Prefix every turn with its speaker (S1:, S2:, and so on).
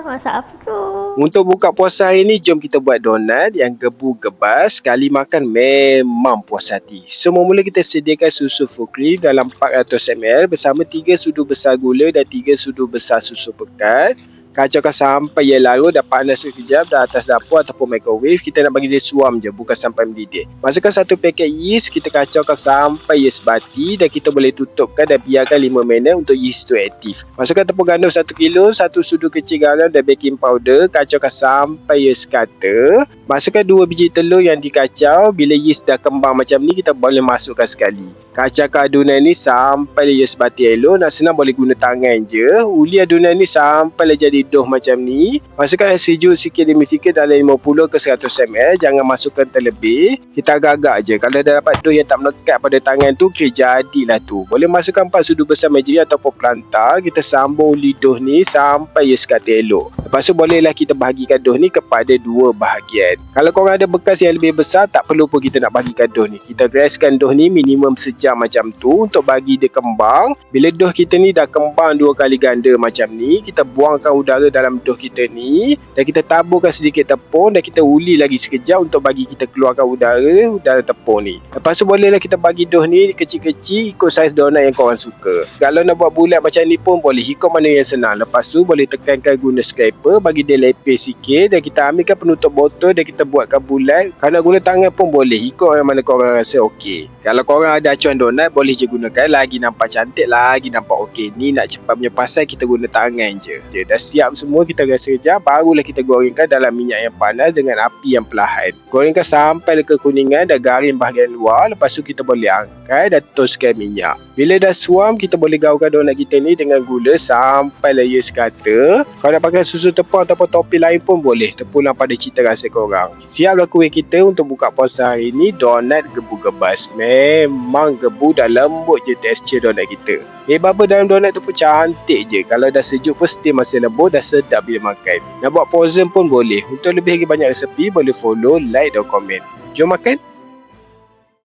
S1: Masak apa tu?
S2: Untuk buka puasa hari ni, jom kita buat donat yang gebu-gebas. Sekali makan memang puas hati. Semula kita sediakan susu full cream dalam 400 ml bersama 3 sudu besar gula dan 3 sudu besar susu pekat. Kacaukan sampai ia larut, dah panas sekejap, dah atas dapur ataupun microwave. Kita nak bagi dia suam je, bukan sampai mendidih. Masukkan 1 paket yeast, kita kacaukan sampai ia sebati dan kita boleh tutupkan dan biarkan 5 minit untuk yeast tu aktif. Masukkan tepung gandum 1 kilo, 1 sudu kecil garam dan baking powder. Kacaukan sampai ia sekata. Masukkan 2 biji telur yang dikacau. Bila yeast dah kembang macam ni, kita boleh masukkan sekali. Kacaukan adunan ni sampai ia sebati elok. Nak senang boleh guna tangan je. Uli adunan ni sampai jadi doh macam ni. Masukkan air sejuk sikit demi sikit dalam 50 ke 100 ml. Jangan masukkan terlebih. Kita agak-agak je. Kalau dah dapat doh yang tak melekat pada tangan tu, jadilah tu. Boleh masukkan 4 sudu besar margarin ataupun pelantar. Kita sambung uli doh ni sampai ia sekata elok. Lepas tu bolehlah kita bahagikan doh ni kepada 2 bahagian. Kalau korang ada bekas yang lebih besar, tak perlu pun kita nak bahagikan doh ni. Kita restkan doh ni minimum sejam macam tu untuk bagi dia kembang. Bila doh kita ni dah kembang 2 kali ganda macam ni, kita buangkan udara dalam doh kita ni dan kita taburkan sedikit tepung dan kita uli lagi sekejap untuk bagi kita keluarkan udara tepung ni. Lepas tu bolehlah kita bagi doh ni kecil-kecil ikut saiz donat yang korang suka. Kalau nak buat bulat macam ni pun boleh, ikut mana yang senang. Lepas tu boleh tekankan guna scraper, bagi dia lepis sikit dan kita ambilkan penutup botol dan kita buatkan bulat. Kalau nak guna tangan pun boleh, ikut yang mana korang rasa okey. Kalau korang ada acuan donat, boleh je gunakan. Lagi nampak cantik, lagi nampak okey. Ni nak cepat punya pasal, kita guna tangan je. Dah siap semua, kita rasa sekejap, barulah kita gorengkan dalam minyak yang panas dengan api yang perlahan. Gorengkan sampai kekuningan dan garing bahagian luar. Lepas tu kita boleh angkat dan toskan minyak. Bila dah suam, kita boleh gaulkan donat kita ni dengan gula sampai ia sekata. Kalau nak pakai susu tepung ataupun topping lain pun boleh, terpulang pada cita rasa korang. Siaplah kuih kita untuk buka puasa hari ni, donat gebu-gebas. Memang gebu dan lembut je tekstur donat kita. Baba dalam donat tu pun cantik je. Kalau dah sejuk pun still masih lembut dan sedap bila makan. Nak buat frozen pun boleh. Untuk lebih lagi banyak resepi, boleh follow, like dan komen. Jom makan.